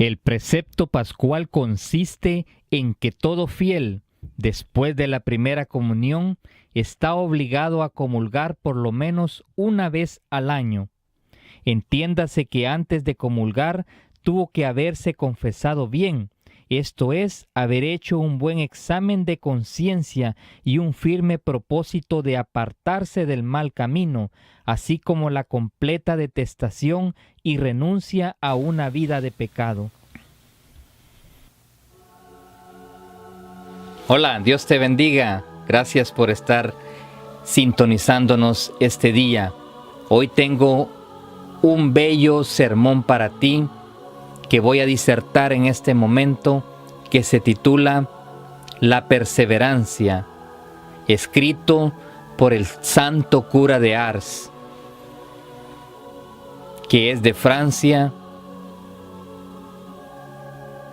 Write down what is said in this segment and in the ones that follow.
El precepto pascual consiste en que todo fiel, después de la primera comunión, está obligado a comulgar por lo menos una vez al año. Entiéndase que antes de comulgar tuvo que haberse confesado bien, esto es, haber hecho un buen examen de conciencia y un firme propósito de apartarse del mal camino, así como la completa detestación y renuncia a una vida de pecado. Hola, Dios te bendiga. Gracias por estar sintonizándonos este día. Hoy tengo un bello sermón para ti que voy a disertar en este momento, que se titula La perseverancia, escrito por el santo cura de Ars, que es de Francia.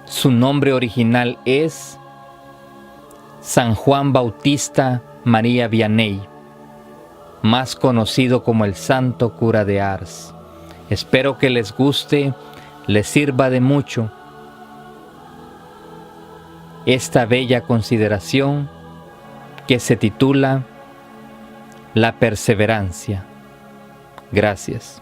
Su nombre original es San Juan Bautista María Vianney, más conocido como el santo cura de Ars. Espero que les guste, les sirva de mucho esta bella consideración que se titula La perseverancia. Gracias.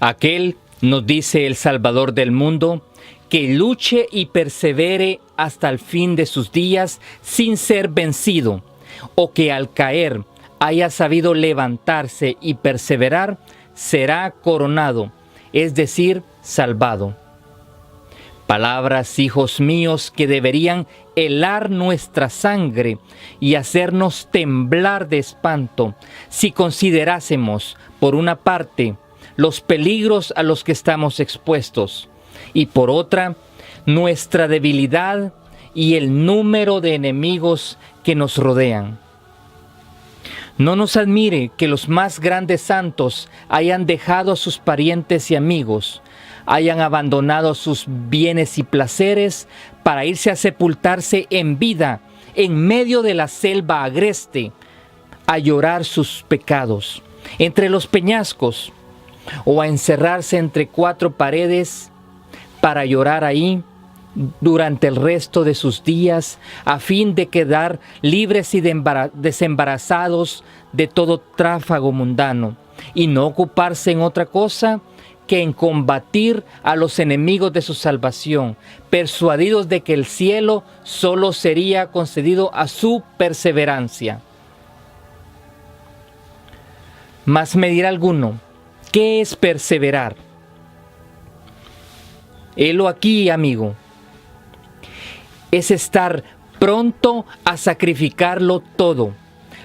Aquel, nos dice el Salvador del mundo, que luche y persevere hasta el fin de sus días sin ser vencido, o que al caer haya sabido levantarse y perseverar, será coronado, es decir, salvado. Palabras, hijos míos, que deberían helar nuestra sangre y hacernos temblar de espanto si considerásemos, por una parte, los peligros a los que estamos expuestos, y por otra, nuestra debilidad y el número de enemigos que nos rodean. No nos admire que los más grandes santos hayan dejado a sus parientes y amigos, hayan abandonado sus bienes y placeres para irse a sepultarse en vida en medio de la selva agreste, a llorar sus pecados entre los peñascos, o a encerrarse entre cuatro paredes para llorar ahí durante el resto de sus días, a fin de quedar libres y desembarazados de todo tráfago mundano, y no ocuparse en otra cosa que en combatir a los enemigos de su salvación, persuadidos de que el cielo solo sería concedido a su perseverancia. Mas me dirá alguno, ¿qué es perseverar? Helo aquí, amigo. Es estar pronto a sacrificarlo todo: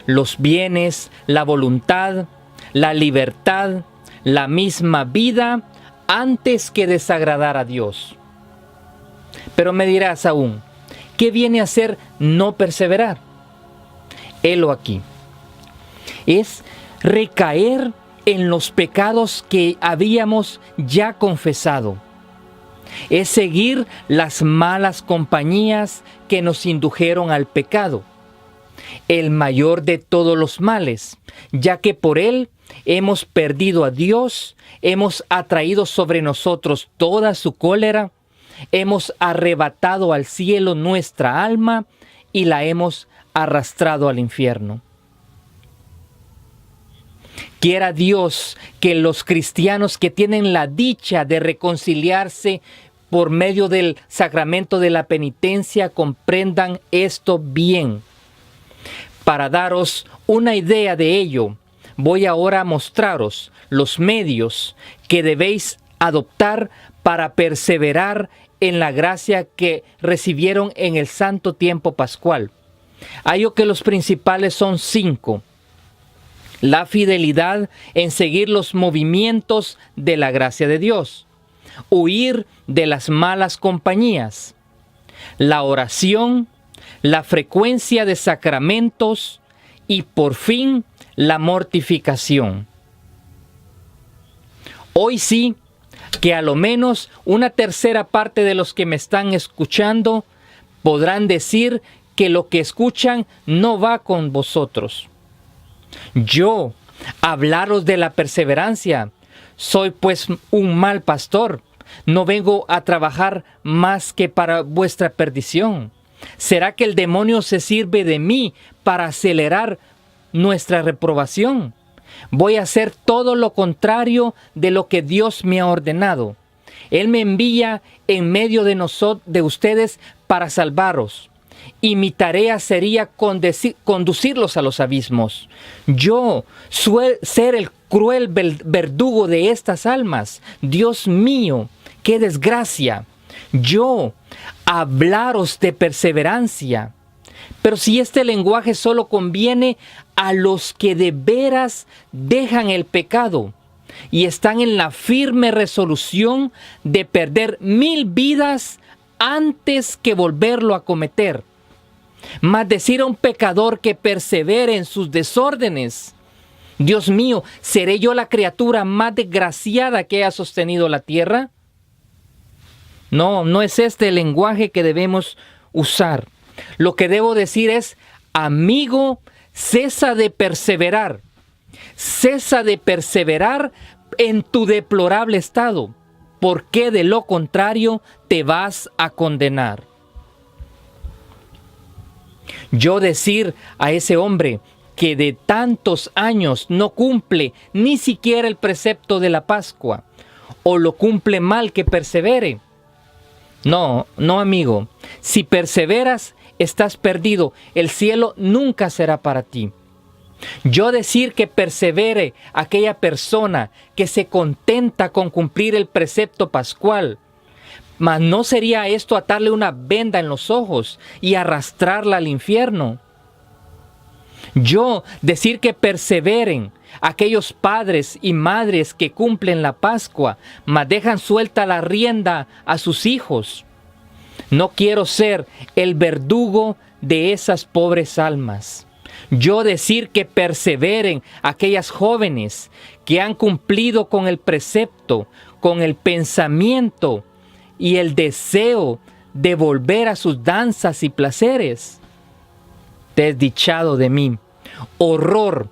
los bienes, la voluntad, la libertad, la misma vida, antes que desagradar a Dios. Pero me dirás aún, ¿qué viene a ser no perseverar? Helo aquí. Es recaer en los pecados que habíamos ya confesado. Es seguir las malas compañías que nos indujeron al pecado, el mayor de todos los males, ya que por él hemos perdido a Dios, hemos atraído sobre nosotros toda su cólera, hemos arrebatado al cielo nuestra alma y la hemos arrastrado al infierno. Quiera Dios que los cristianos que tienen la dicha de reconciliarse por medio del sacramento de la penitencia comprendan esto bien. Para daros una idea de ello, voy ahora a mostraros los medios que debéis adoptar para perseverar en la gracia que recibieron en el santo tiempo pascual. Hallo que los principales son 5. La fidelidad en seguir los movimientos de la gracia de Dios, huir de las malas compañías, la oración, la frecuencia de sacramentos y por fin la mortificación. Hoy sí que a lo menos una tercera parte de los que me están escuchando podrán decir que lo que escuchan no va con vosotros. Yo, hablaros de la perseverancia. Soy pues un mal pastor. No vengo a trabajar más que para vuestra perdición. ¿Será que el demonio se sirve de mí para acelerar nuestra reprobación? Voy a hacer todo lo contrario de lo que Dios me ha ordenado. Él me envía en medio de ustedes para salvaros. Y mi tarea sería conducirlos a los abismos. Yo ser el cruel verdugo de estas almas. Dios mío, qué desgracia. Yo hablaros de perseverancia. Pero si este lenguaje solo conviene a los que de veras dejan el pecado y están en la firme resolución de perder 1000 vidas antes que volverlo a cometer. Mas decir a un pecador que persevere en sus desórdenes, Dios mío, ¿seré yo la criatura más desgraciada que ha sostenido la tierra? No, no es este el lenguaje que debemos usar. Lo que debo decir es, amigo, cesa de perseverar. Cesa de perseverar en tu deplorable estado, porque de lo contrario te vas a condenar. Yo decir a ese hombre que de tantos años no cumple ni siquiera el precepto de la Pascua, o lo cumple mal, que persevere. No, amigo, si perseveras, estás perdido. El cielo nunca será para ti. Yo decir que persevere aquella persona que se contenta con cumplir el precepto pascual, mas ¿no sería esto atarle una venda en los ojos y arrastrarla al infierno? Yo decir que perseveren aquellos padres y madres que cumplen la Pascua, mas dejan suelta la rienda a sus hijos. No quiero ser el verdugo de esas pobres almas. Yo decir que perseveren aquellas jóvenes que han cumplido con el precepto, con el pensamiento y el deseo de volver a sus danzas y placeres. Desdichado de mí, horror,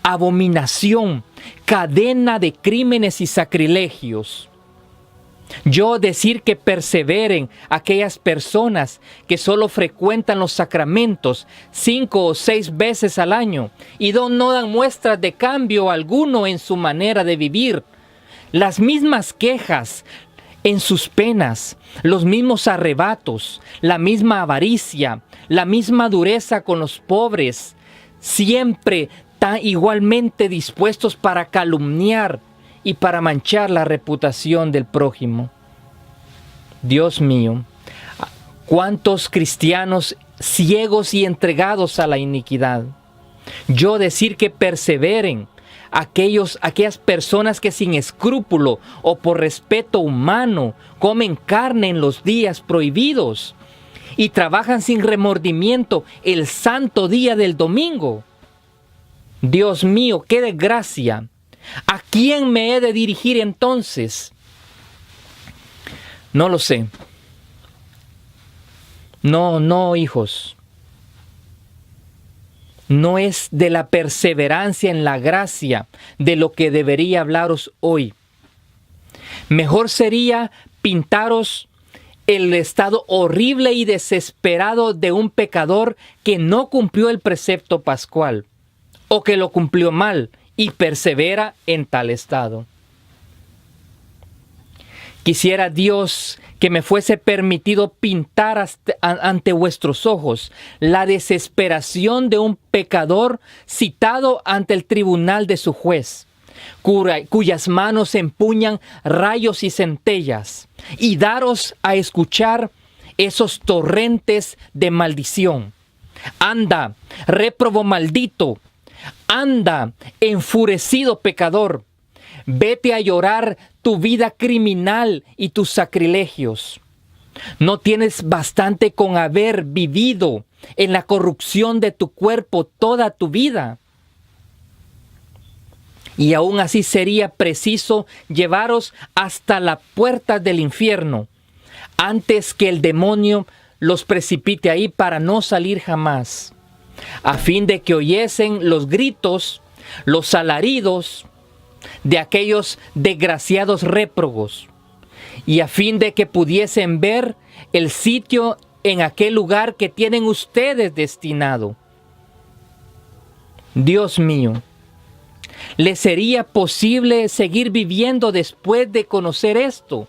abominación, cadena de crímenes y sacrilegios. Yo decir que perseveren aquellas personas que solo frecuentan los sacramentos 5 o 6 veces al año y no dan muestras de cambio alguno en su manera de vivir. Las mismas quejas en sus penas, los mismos arrebatos, la misma avaricia, la misma dureza con los pobres, siempre tan igualmente dispuestos para calumniar y para manchar la reputación del prójimo. Dios mío, cuántos cristianos ciegos y entregados a la iniquidad. Yo decir que perseveren aquellas personas que sin escrúpulo o por respeto humano comen carne en los días prohibidos y trabajan sin remordimiento el santo día del domingo. Dios mío, qué desgracia. ¿A quién me he de dirigir entonces? No lo sé. No, hijos. No es de la perseverancia en la gracia de lo que debería hablaros hoy. Mejor sería pintaros el estado horrible y desesperado de un pecador que no cumplió el precepto pascual o que lo cumplió mal y persevera en tal estado. Quisiera Dios que me fuese permitido pintar ante vuestros ojos la desesperación de un pecador citado ante el tribunal de su juez, cuyas manos empuñan rayos y centellas, y daros a escuchar esos torrentes de maldición. Anda, réprobo maldito, anda, enfurecido pecador, vete a llorar tu vida criminal y tus sacrilegios. No tienes bastante con haber vivido en la corrupción de tu cuerpo toda tu vida. Y aún así sería preciso llevaros hasta la puerta del infierno, antes que el demonio los precipite ahí para no salir jamás, a fin de que oyesen los gritos los alaridos de aquellos desgraciados réprobos, y a fin de que pudiesen ver el sitio en aquel lugar que tienen ustedes destinado. Dios mío, ¿les sería posible seguir viviendo después de conocer esto?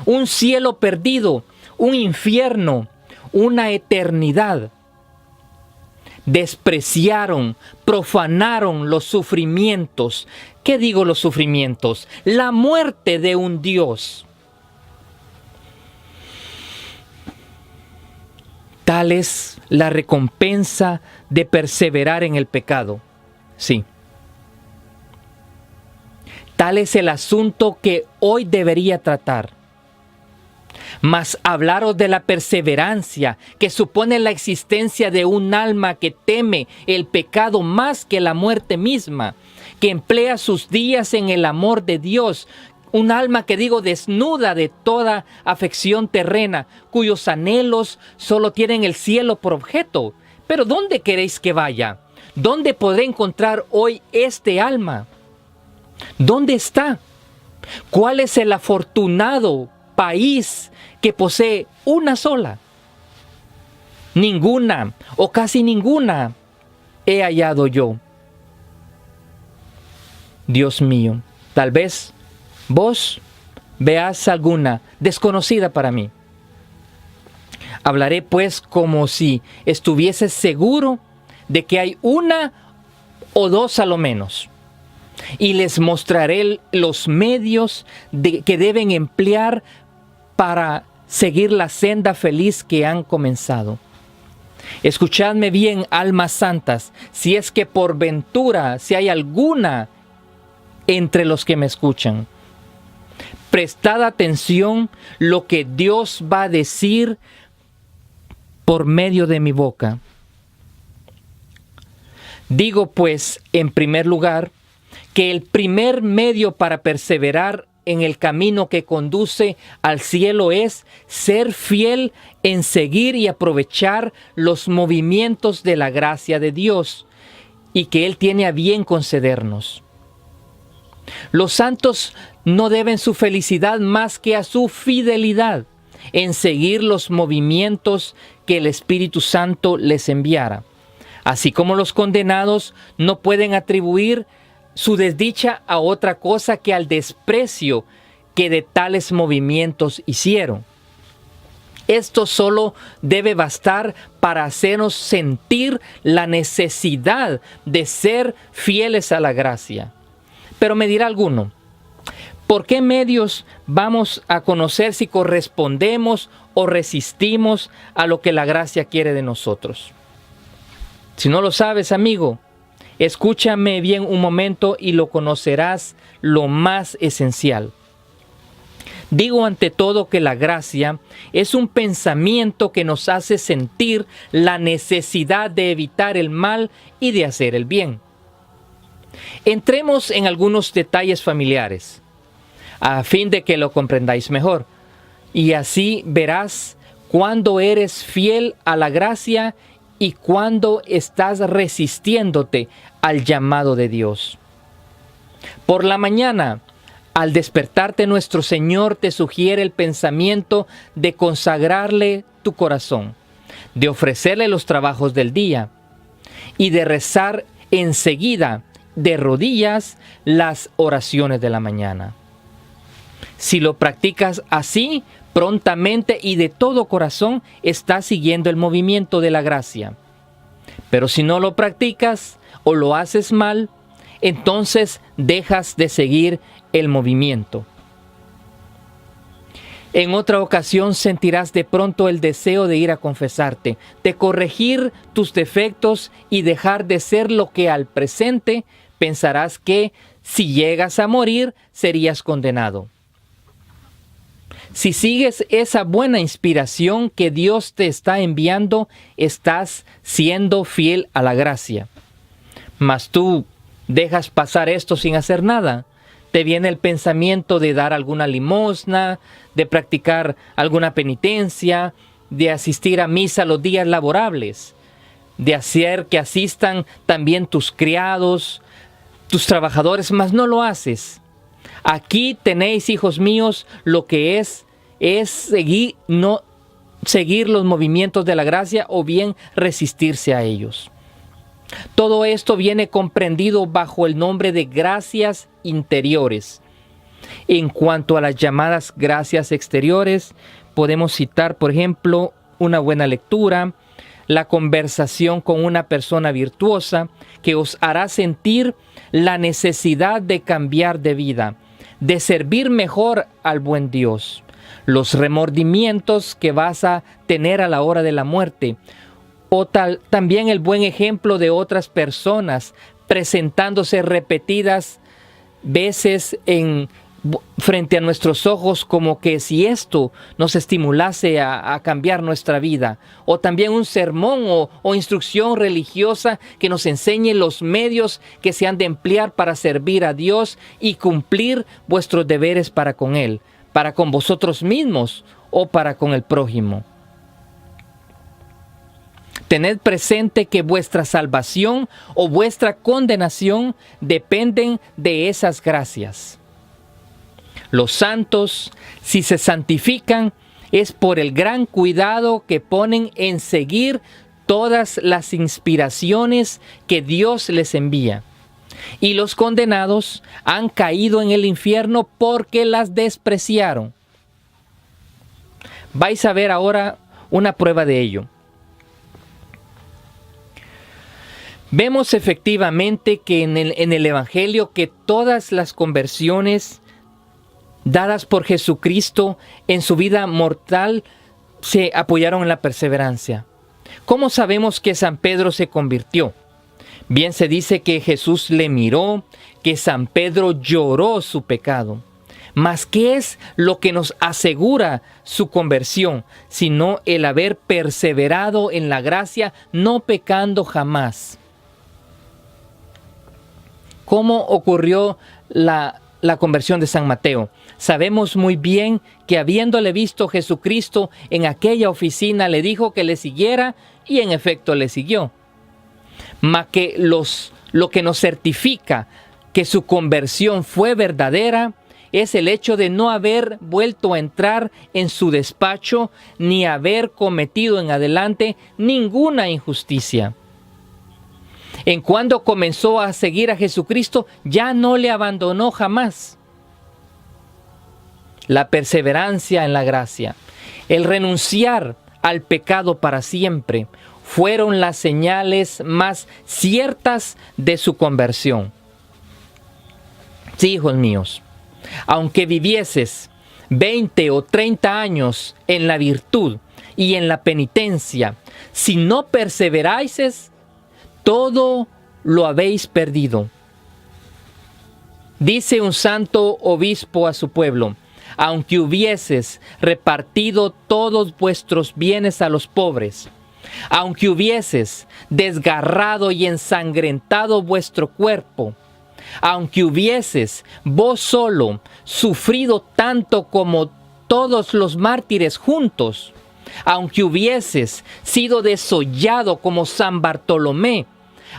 Un cielo perdido, un infierno, una eternidad. Despreciaron, profanaron los sufrimientos. ¿Qué digo los sufrimientos? La muerte de un Dios. Tal es la recompensa de perseverar en el pecado. Sí. Tal es el asunto que hoy debería tratar. Mas hablaros de la perseverancia que supone la existencia de un alma que teme el pecado más que la muerte misma, que emplea sus días en el amor de Dios, un alma que digo desnuda de toda afección terrena, cuyos anhelos solo tienen el cielo por objeto. Pero ¿dónde queréis que vaya? ¿Dónde podré encontrar hoy este alma? ¿Dónde está? ¿Cuál es el afortunado país que posee una sola? Ninguna o casi ninguna he hallado yo. Dios mío, tal vez vos veas alguna desconocida para mí. Hablaré pues como si estuviese seguro de que hay una o dos a lo menos, y les mostraré los medios que deben emplear para seguir la senda feliz que han comenzado. Escuchadme bien, almas santas, si es que por ventura, si hay alguna entre los que me escuchan. Prestad atención lo que Dios va a decir por medio de mi boca. Digo pues, en primer lugar, que el primer medio para perseverar en el camino que conduce al cielo es ser fiel en seguir y aprovechar los movimientos de la gracia de Dios y que Él tiene a bien concedernos. Los santos no deben su felicidad más que a su fidelidad en seguir los movimientos que el Espíritu Santo les enviara. Así como los condenados no pueden atribuir su desdicha a otra cosa que al desprecio que de tales movimientos hicieron. Esto solo debe bastar para hacernos sentir la necesidad de ser fieles a la gracia. Pero me dirá alguno, ¿por qué medios vamos a conocer si correspondemos o resistimos a lo que la gracia quiere de nosotros? Si no lo sabes, amigo, escúchame bien un momento y lo conocerás lo más esencial. Digo ante todo que la gracia es un pensamiento que nos hace sentir la necesidad de evitar el mal y de hacer el bien. Entremos en algunos detalles familiares, a fin de que lo comprendáis mejor, y así verás cuándo eres fiel a la gracia y cuándo estás resistiéndote al llamado de Dios. Por la mañana, al despertarte, nuestro Señor te sugiere el pensamiento de consagrarle tu corazón, de ofrecerle los trabajos del día y de rezar enseguida de rodillas las oraciones de la mañana. Si lo practicas así, prontamente y de todo corazón, estás siguiendo el movimiento de la gracia. Pero si no lo practicas o lo haces mal, entonces dejas de seguir el movimiento. En otra ocasión sentirás de pronto el deseo de ir a confesarte, de corregir tus defectos y dejar de ser lo que al presente pensarás que, si llegas a morir, serías condenado. Si sigues esa buena inspiración que Dios te está enviando, estás siendo fiel a la gracia. Mas tú dejas pasar esto sin hacer nada. Te viene el pensamiento de dar alguna limosna, de practicar alguna penitencia, de asistir a misa los días laborables, de hacer que asistan también tus criados, tus trabajadores, mas no lo haces. Aquí tenéis, hijos míos, lo que es seguir, no seguir los movimientos de la gracia o bien resistirse a ellos. Todo esto viene comprendido bajo el nombre de gracias interiores. En cuanto a las llamadas gracias exteriores, podemos citar, por ejemplo, una buena lectura, la conversación con una persona virtuosa que os hará sentir la necesidad de cambiar de vida, de servir mejor al buen Dios, los remordimientos que vas a tener a la hora de la muerte, o también el buen ejemplo de otras personas presentándose repetidas veces frente a nuestros ojos, como que si esto nos estimulase a cambiar nuestra vida, o también un sermón o instrucción religiosa que nos enseñe los medios que se han de emplear para servir a Dios y cumplir vuestros deberes para con Él, para con vosotros mismos o para con el prójimo. Tened presente que vuestra salvación o vuestra condenación dependen de esas gracias. Los santos, si se santifican, es por el gran cuidado que ponen en seguir todas las inspiraciones que Dios les envía. Y los condenados han caído en el infierno porque las despreciaron. Vais a ver ahora una prueba de ello. Vemos efectivamente que en el Evangelio que todas las conversiones dadas por Jesucristo en su vida mortal se apoyaron en la perseverancia. ¿Cómo sabemos que San Pedro se convirtió? Bien se dice que Jesús le miró, que San Pedro lloró su pecado. Mas ¿qué es lo que nos asegura su conversión? Sino el haber perseverado en la gracia, no pecando jamás. ¿Cómo ocurrió la conversión de San Mateo? Sabemos muy bien que habiéndole visto Jesucristo en aquella oficina, le dijo que le siguiera y en efecto le siguió. Mas que lo que nos certifica que su conversión fue verdadera es el hecho de no haber vuelto a entrar en su despacho ni haber cometido en adelante ninguna injusticia. En cuando comenzó a seguir a Jesucristo, ya no le abandonó jamás. La perseverancia en la gracia, el renunciar al pecado para siempre, fueron las señales más ciertas de su conversión. Sí, hijos míos, aunque vivieses 20 o 30 años en la virtud y en la penitencia, si no perseveráis, todo lo habéis perdido. Dice un santo obispo a su pueblo: aunque hubieses repartido todos vuestros bienes a los pobres, aunque hubieses desgarrado y ensangrentado vuestro cuerpo, aunque hubieses vos solo sufrido tanto como todos los mártires juntos, aunque hubieses sido desollado como San Bartolomé,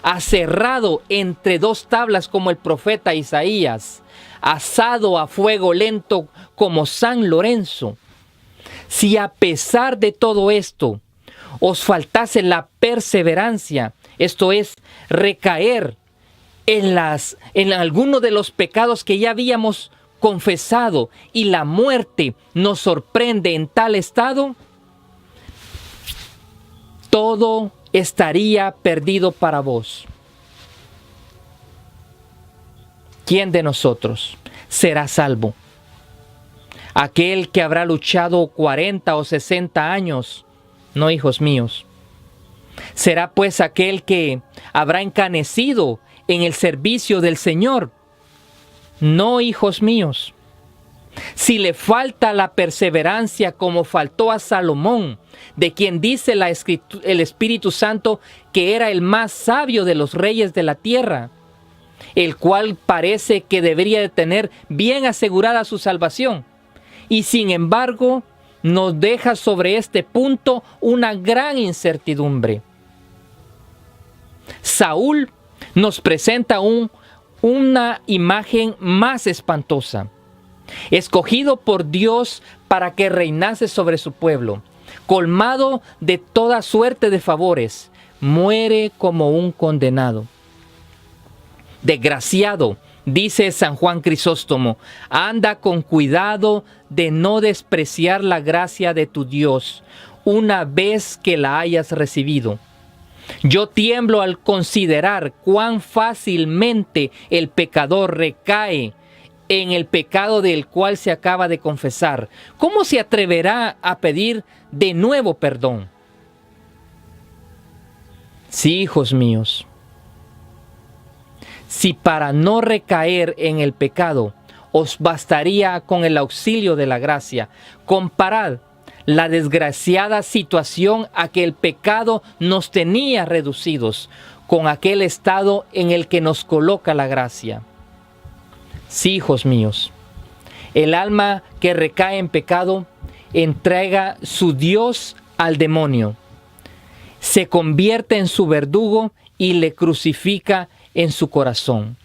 aserrado entre dos tablas como el profeta Isaías, asado a fuego lento como San Lorenzo, si a pesar de todo esto os faltase la perseverancia, esto es, recaer en alguno de los pecados que ya habíamos confesado y la muerte nos sorprende en tal estado, todo estaría perdido para vos. ¿Quién de nosotros será salvo? ¿Aquel que habrá luchado 40 o 60 años? No, hijos míos. ¿Será pues aquel que habrá encanecido en el servicio del Señor? No, hijos míos. Si le falta la perseverancia como faltó a Salomón, de quien dice el Espíritu Santo que era el más sabio de los reyes de la tierra, el cual parece que debería de tener bien asegurada su salvación, y sin embargo nos deja sobre este punto una gran incertidumbre. Saúl nos presenta una imagen más espantosa. Escogido por Dios para que reinase sobre su pueblo, colmado de toda suerte de favores, muere como un condenado. Desgraciado, dice San Juan Crisóstomo, anda con cuidado de no despreciar la gracia de tu Dios una vez que la hayas recibido. Yo tiemblo al considerar cuán fácilmente el pecador recae en el pecado del cual se acaba de confesar. ¿Cómo se atreverá a pedir de nuevo perdón? Sí, hijos míos, si para no recaer en el pecado os bastaría con el auxilio de la gracia, comparad la desgraciada situación a que el pecado nos tenía reducidos con aquel estado en el que nos coloca la gracia. Sí, hijos míos, el alma que recae en pecado entrega su Dios al demonio, se convierte en su verdugo y le crucifica en su corazón.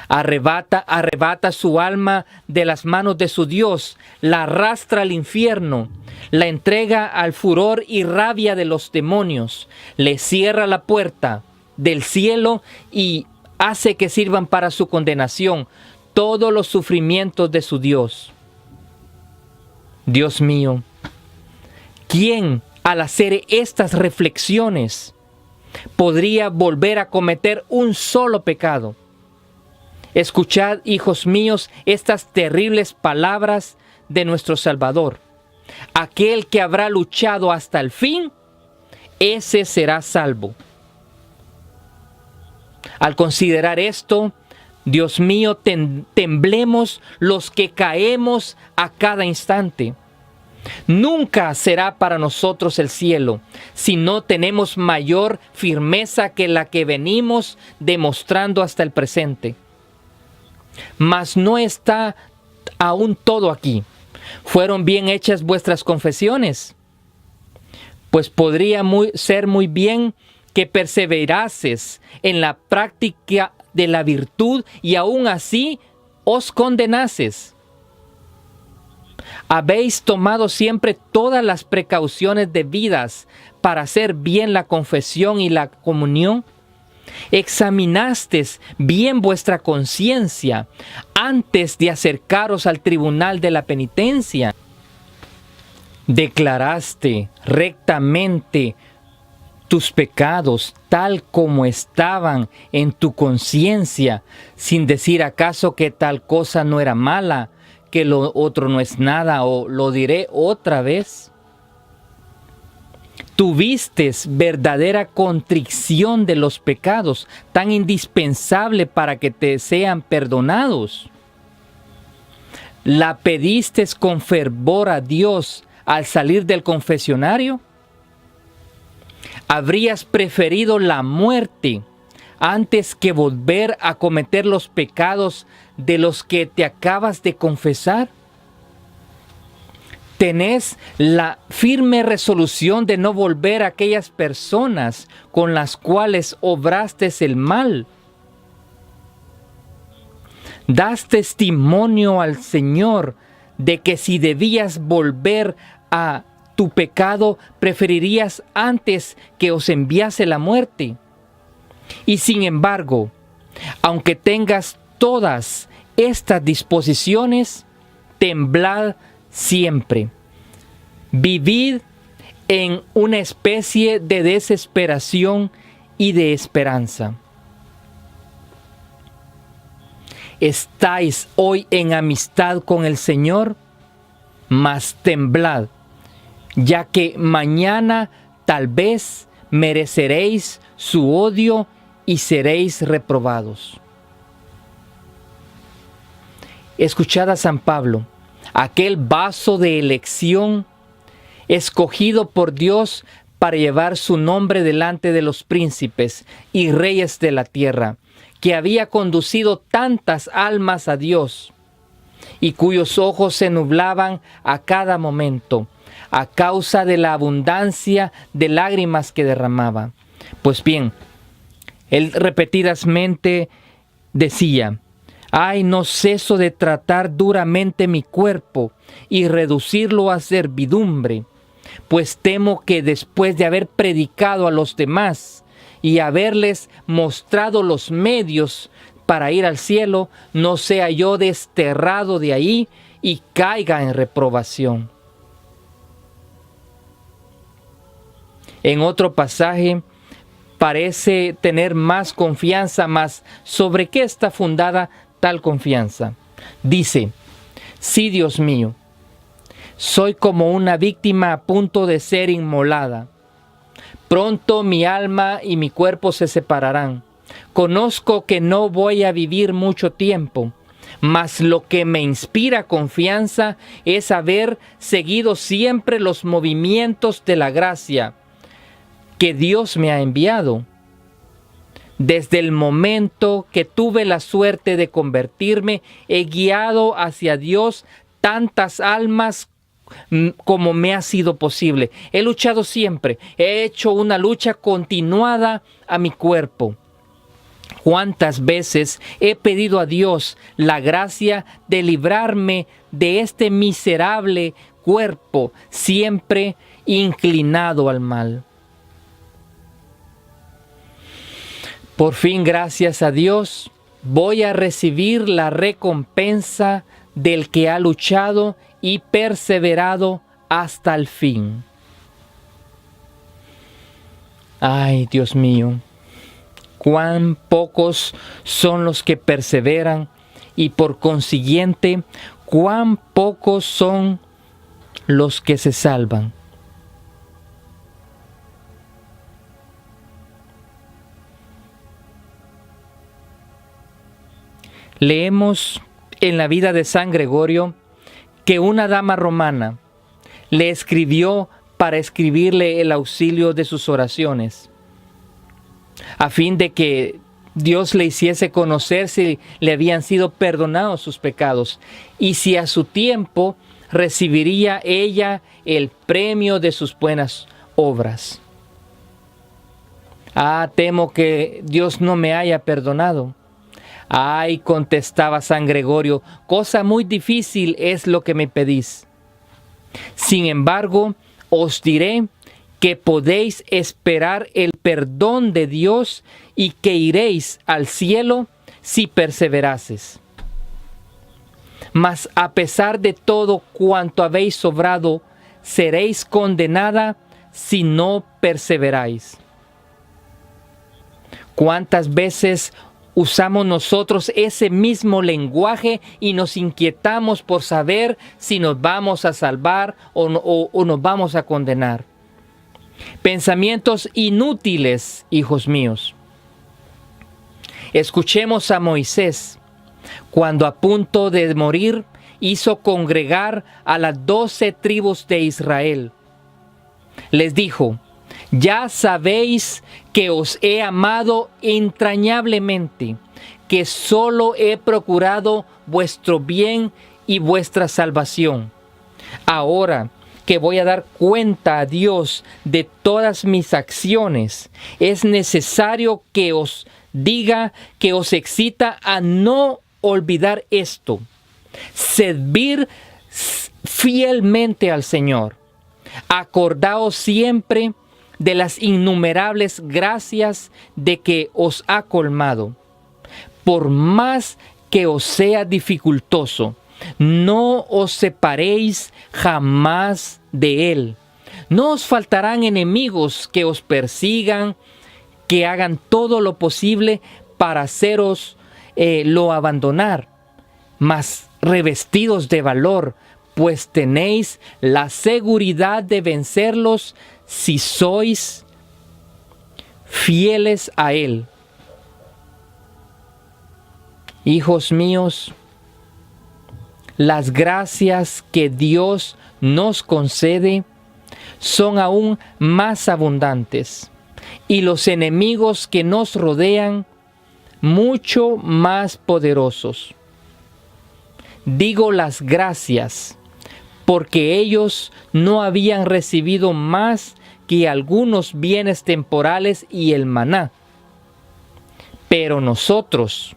Arrebata su alma de las manos de su Dios, la arrastra al infierno, la entrega al furor y rabia de los demonios, le cierra la puerta del cielo y hace que sirvan para su condenación todos los sufrimientos de su Dios. Dios mío, ¿quién al hacer estas reflexiones podría volver a cometer un solo pecado? Escuchad, hijos míos, estas terribles palabras de nuestro Salvador. Aquel que habrá luchado hasta el fin, ese será salvo. Al considerar esto, Dios mío, temblemos los que caemos a cada instante. Nunca será para nosotros el cielo si no tenemos mayor firmeza que la que venimos demostrando hasta el presente. Mas no está aún todo aquí. ¿Fueron bien hechas vuestras confesiones? Pues podría ser muy bien que perseverases en la práctica de la virtud y aún así os condenases. Habéis tomado siempre todas las precauciones debidas para hacer bien la confesión y la comunión. Examinasteis bien vuestra conciencia antes de acercaros al tribunal de la penitencia. Declaraste rectamente tus pecados tal como estaban en tu conciencia, sin decir acaso que tal cosa no era mala, que lo otro no es nada, o lo diré otra vez. Tuviste verdadera contrición de los pecados, tan indispensable para que te sean perdonados. ¿La pediste con fervor a Dios al salir del confesionario? ¿Habrías preferido la muerte antes que volver a cometer los pecados de los que te acabas de confesar? ¿Tenés la firme resolución de no volver a aquellas personas con las cuales obraste el mal? ¿Das testimonio al Señor de que si debías volver a tu pecado, preferirías antes que os enviase la muerte? Y sin embargo, aunque tengas todas estas disposiciones, temblad siempre. Vivid en una especie de desesperación y de esperanza. ¿Estáis hoy en amistad con el Señor? Mas temblad, ya que mañana tal vez mereceréis su odio y seréis reprobados. Escuchad a San Pablo, aquel vaso de elección escogido por Dios para llevar su nombre delante de los príncipes y reyes de la tierra, que había conducido tantas almas a Dios y cuyos ojos se nublaban a cada momento a causa de la abundancia de lágrimas que derramaba. Pues bien, él repetidamente decía: ay, no ceso de tratar duramente mi cuerpo y reducirlo a servidumbre, pues temo que después de haber predicado a los demás y haberles mostrado los medios para ir al cielo, no sea yo desterrado de ahí y caiga en reprobación. En otro pasaje parece tener más confianza, mas ¿sobre qué está fundada tal confianza? Dice: sí, Dios mío, soy como una víctima a punto de ser inmolada. Pronto mi alma y mi cuerpo se separarán. Conozco que no voy a vivir mucho tiempo, mas lo que me inspira confianza es haber seguido siempre los movimientos de la gracia que Dios me ha enviado. Desde el momento que tuve la suerte de convertirme, he guiado hacia Dios tantas almas como me ha sido posible. He luchado siempre, he hecho una lucha continuada a mi cuerpo. ¿Cuántas veces he pedido a Dios la gracia de librarme de este miserable cuerpo, siempre inclinado al mal? Por fin, gracias a Dios, voy a recibir la recompensa del que ha luchado y perseverado hasta el fin. Ay, Dios mío, cuán pocos son los que perseveran y por consiguiente, cuán pocos son los que se salvan. Leemos en la vida de San Gregorio que una dama romana le escribió para escribirle el auxilio de sus oraciones, a fin de que Dios le hiciese conocer si le habían sido perdonados sus pecados y si a su tiempo recibiría ella el premio de sus buenas obras. Ah, temo que Dios no me haya perdonado. Ay, contestaba San Gregorio, cosa muy difícil es lo que me pedís. Sin embargo, os diré que podéis esperar el perdón de Dios y que iréis al cielo si perseverases. Mas a pesar de todo cuanto habéis sobrado, seréis condenada si no perseveráis. ¿Cuántas veces usamos nosotros ese mismo lenguaje y nos inquietamos por saber si nos vamos a salvar o nos vamos a condenar? Pensamientos inútiles, hijos míos. Escuchemos a Moisés, cuando a punto de morir hizo congregar a las 12 tribus de Israel. Les dijo: ya sabéis que os he amado entrañablemente, que solo he procurado vuestro bien y vuestra salvación. Ahora que voy a dar cuenta a Dios de todas mis acciones, es necesario que os diga que os excita a no olvidar esto: servir fielmente al Señor. Acordaos siempre de las innumerables gracias de que os ha colmado. Por más que os sea dificultoso, no os separéis jamás de Él. No os faltarán enemigos que os persigan, que hagan todo lo posible para haceros lo abandonar, mas revestidos de valor, pues tenéis la seguridad de vencerlos si sois fieles a Él. Hijos míos, las gracias que Dios nos concede son aún más abundantes y los enemigos que nos rodean mucho más poderosos. Digo las gracias porque ellos no habían recibido más que algunos bienes temporales y el maná. Pero nosotros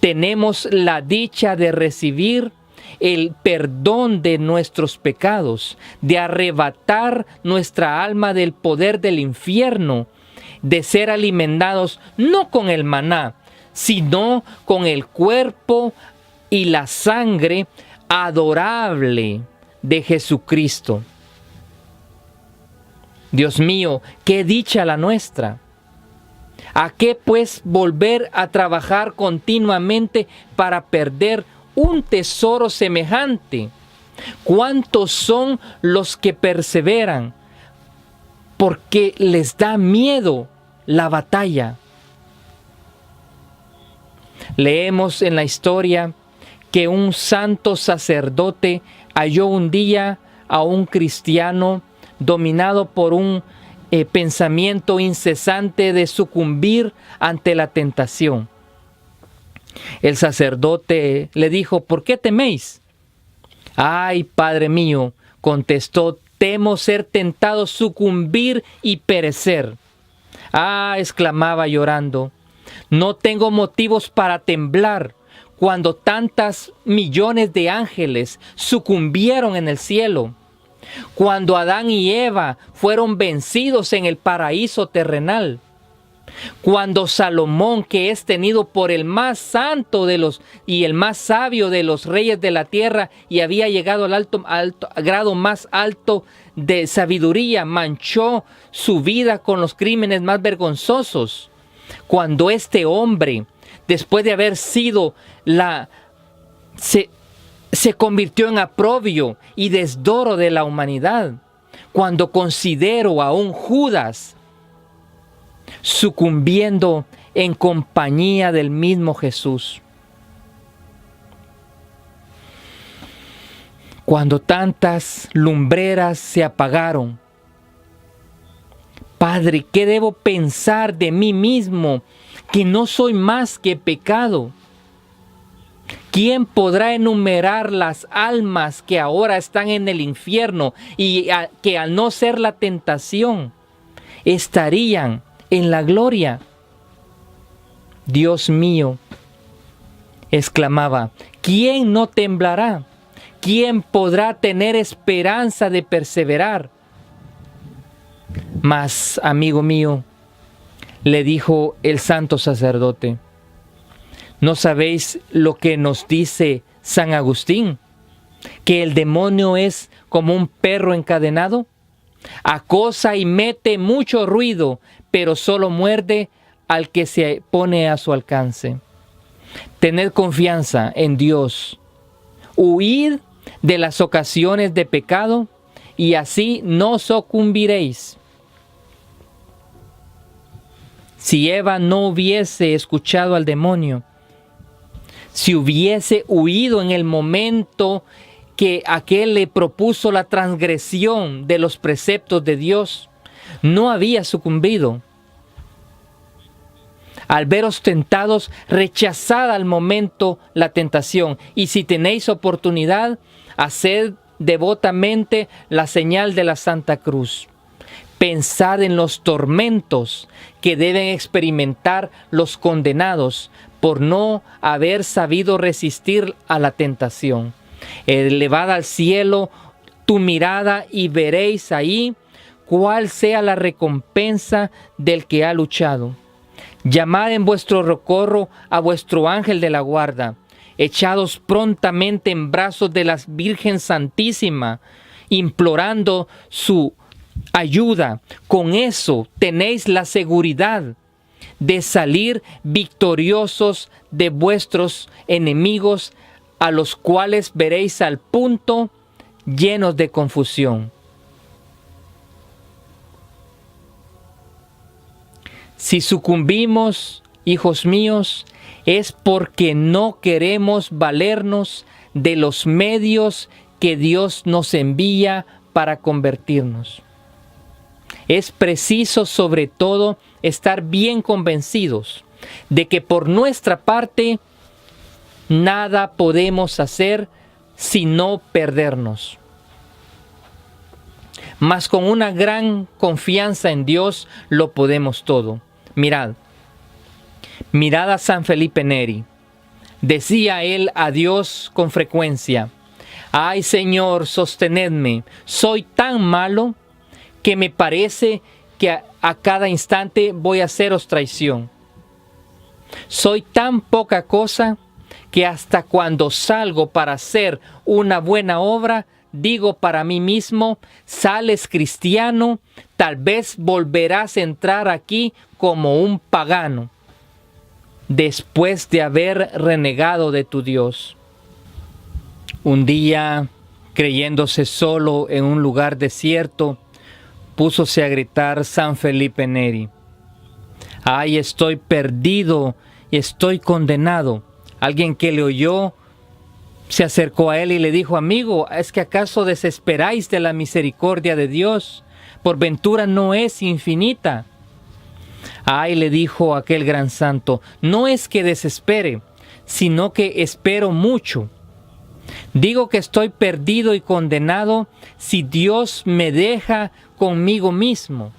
tenemos la dicha de recibir el perdón de nuestros pecados, de arrebatar nuestra alma del poder del infierno, de ser alimentados no con el maná, sino con el cuerpo y la sangre adorable de Jesucristo. Dios mío, qué dicha la nuestra. ¿A qué pues volver a trabajar continuamente para perder un tesoro semejante? ¿Cuántos son los que perseveran porque les da miedo la batalla? Leemos en la historia que un santo sacerdote halló un día a un cristiano dominado por un pensamiento incesante de sucumbir ante la tentación. El sacerdote le dijo: ¿por qué teméis? Ay, Padre mío, contestó, temo ser tentado, sucumbir y perecer. Ah, exclamaba llorando, no tengo motivos para temblar cuando tantas millones de ángeles sucumbieron en el cielo, cuando Adán y Eva fueron vencidos en el paraíso terrenal, cuando Salomón, que es tenido por el más santo de los y el más sabio de los reyes de la tierra y había llegado al grado más alto de sabiduría, manchó su vida con los crímenes más vergonzosos, cuando este hombre, después de haber sido se convirtió en aprobio y desdoro de la humanidad, cuando considero a un Judas sucumbiendo en compañía del mismo Jesús, cuando tantas lumbreras se apagaron. Padre, ¿qué debo pensar de mí mismo? Que no soy más que pecado. ¿Quién podrá enumerar las almas que ahora están en el infierno y que al no ser la tentación estarían en la gloria? Dios mío, exclamaba, ¿quién no temblará? ¿Quién podrá tener esperanza de perseverar? Mas, amigo mío, le dijo el santo sacerdote, ¿no sabéis lo que nos dice San Agustín? ¿Que el demonio es como un perro encadenado? Acosa y mete mucho ruido, pero solo muerde al que se pone a su alcance. Tened confianza en Dios. Huid de las ocasiones de pecado y así no sucumbiréis. Si Eva no hubiese escuchado al demonio, si hubiese huido en el momento que aquel le propuso la transgresión de los preceptos de Dios, no había sucumbido. Al veros tentados, rechazad al momento la tentación, y si tenéis oportunidad, haced devotamente la señal de la Santa Cruz. Pensad en los tormentos que deben experimentar los condenados por no haber sabido resistir a la tentación. Elevad al cielo tu mirada y veréis ahí cuál sea la recompensa del que ha luchado. Llamad en vuestro socorro a vuestro ángel de la guarda, echados prontamente en brazos de la Virgen Santísima, implorando su ayuda. Con eso tenéis la seguridad de salir victoriosos de vuestros enemigos, a los cuales veréis al punto llenos de confusión. Si sucumbimos, hijos míos, es porque no queremos valernos de los medios que Dios nos envía para convertirnos. Es preciso, sobre todo, estar bien convencidos de que por nuestra parte nada podemos hacer sino perdernos. Mas con una gran confianza en Dios lo podemos todo. Mirad a San Felipe Neri, Decía él a Dios con frecuencia: «Ay, Señor, sostenedme, soy tan malo que me parece que a cada instante voy a haceros traición. Soy tan poca cosa que hasta cuando salgo para hacer una buena obra, digo para mí mismo: sales cristiano, tal vez volverás a entrar aquí como un pagano, después de haber renegado de tu Dios». Un día, creyéndose solo en un lugar desierto, púsose a gritar San Felipe Neri: «Ay, estoy perdido y estoy condenado». Alguien que le oyó se acercó a él y le dijo: «Amigo, ¿es que acaso desesperáis de la misericordia de Dios? ¿Por ventura no es infinita?». «Ay», le dijo aquel gran santo, «no es que desespere, sino que espero mucho. Digo que estoy perdido y condenado si Dios me deja conmigo mismo.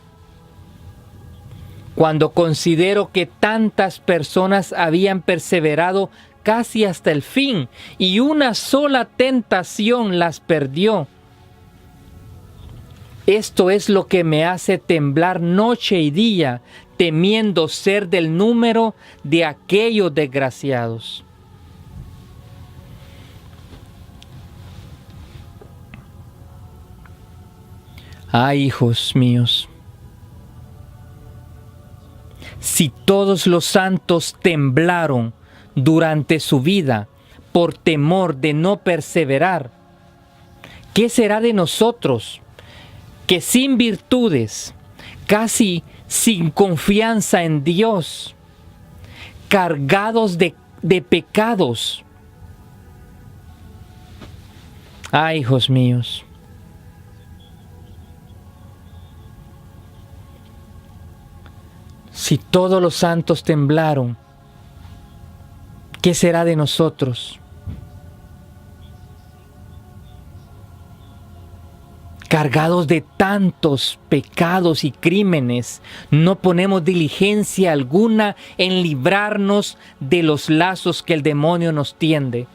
Cuando considero que tantas personas habían perseverado casi hasta el fin y una sola tentación las perdió, esto es lo que me hace temblar noche y día, temiendo ser del número de aquellos desgraciados». Ay, hijos míos, si todos los santos temblaron durante su vida por temor de no perseverar, ¿qué será de nosotros que sin virtudes, casi sin confianza en Dios, cargados de pecados? Ay, hijos míos, si todos los santos temblaron, ¿qué será de nosotros? Cargados de tantos pecados y crímenes, no ponemos diligencia alguna en librarnos de los lazos que el demonio nos tiende.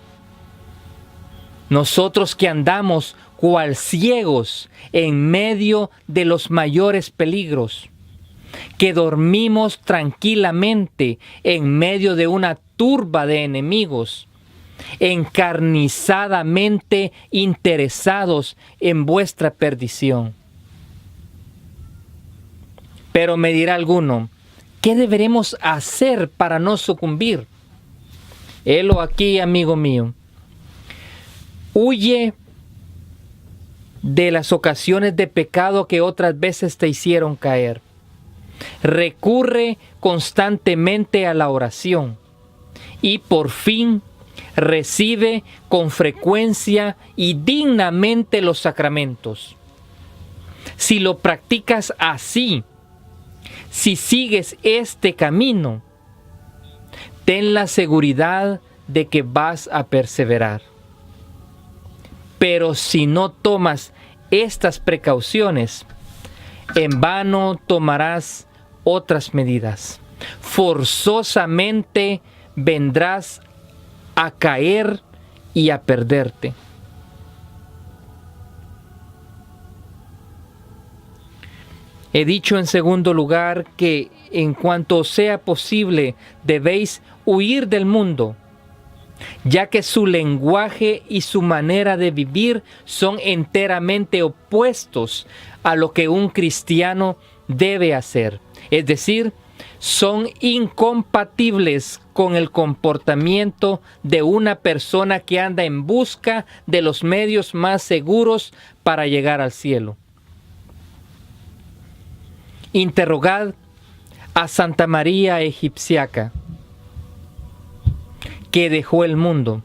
Nosotros que andamos cual ciegos en medio de los mayores peligros, que dormimos tranquilamente en medio de una turba de enemigos, encarnizadamente interesados en vuestra perdición. Pero me dirá alguno: ¿qué deberemos hacer para no sucumbir? Helo aquí, amigo mío. Huye de las ocasiones de pecado que otras veces te hicieron caer. Recurre constantemente a la oración y por fin recibe con frecuencia y dignamente los sacramentos. Si lo practicas así, si sigues este camino, ten la seguridad de que vas a perseverar. Pero si no tomas estas precauciones, en vano tomarás otras medidas. Forzosamente vendrás a caer y a perderte. He dicho en segundo lugar que en cuanto sea posible debéis huir del mundo, ya que su lenguaje y su manera de vivir son enteramente opuestos a lo que un cristiano debe hacer. Es decir, son incompatibles con el comportamiento de una persona que anda en busca de los medios más seguros para llegar al cielo. Interrogad a Santa María Egipciaca, que dejó el mundo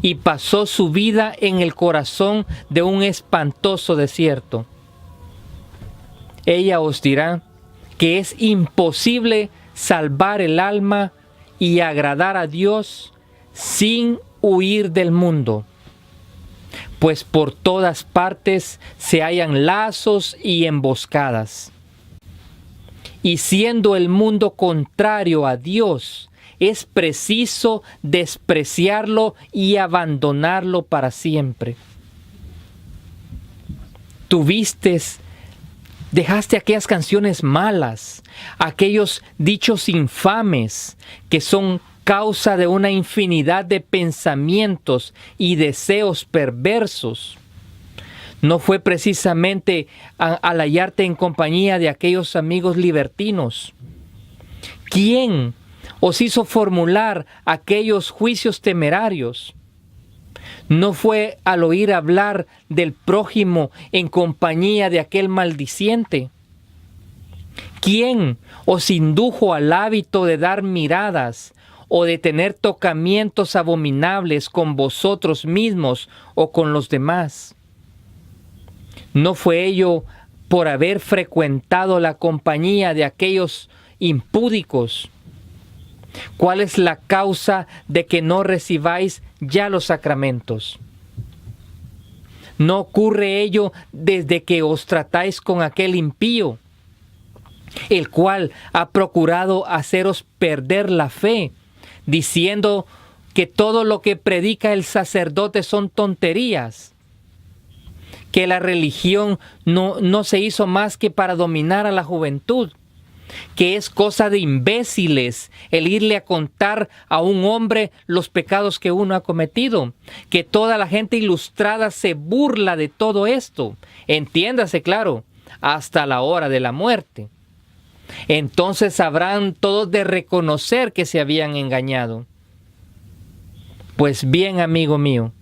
y pasó su vida en el corazón de un espantoso desierto. Ella os dirá que es imposible salvar el alma y agradar a Dios sin huir del mundo, pues por todas partes se hallan lazos y emboscadas. Y siendo el mundo contrario a Dios, es preciso despreciarlo y abandonarlo para siempre. Dejaste aquellas canciones malas, aquellos dichos infames que son causa de una infinidad de pensamientos y deseos perversos. No fue precisamente al hallarte en compañía de aquellos amigos libertinos. ¿Quién os hizo formular aquellos juicios temerarios? No fue al oír hablar del prójimo en compañía de aquel maldiciente. ¿Quién os indujo al hábito de dar miradas o de tener tocamientos abominables con vosotros mismos o con los demás? ¿No fue ello por haber frecuentado la compañía de aquellos impúdicos? ¿Cuál es la causa de que no recibáis ya los sacramentos? ¿No ocurre ello desde que os tratáis con aquel impío, el cual ha procurado haceros perder la fe, diciendo que todo lo que predica el sacerdote son tonterías? Que la religión no se hizo más que para dominar a la juventud, que es cosa de imbéciles el irle a contar a un hombre los pecados que uno ha cometido, que toda la gente ilustrada se burla de todo esto, entiéndase claro, hasta la hora de la muerte. Entonces habrán todos de reconocer que se habían engañado. Pues bien, amigo mío,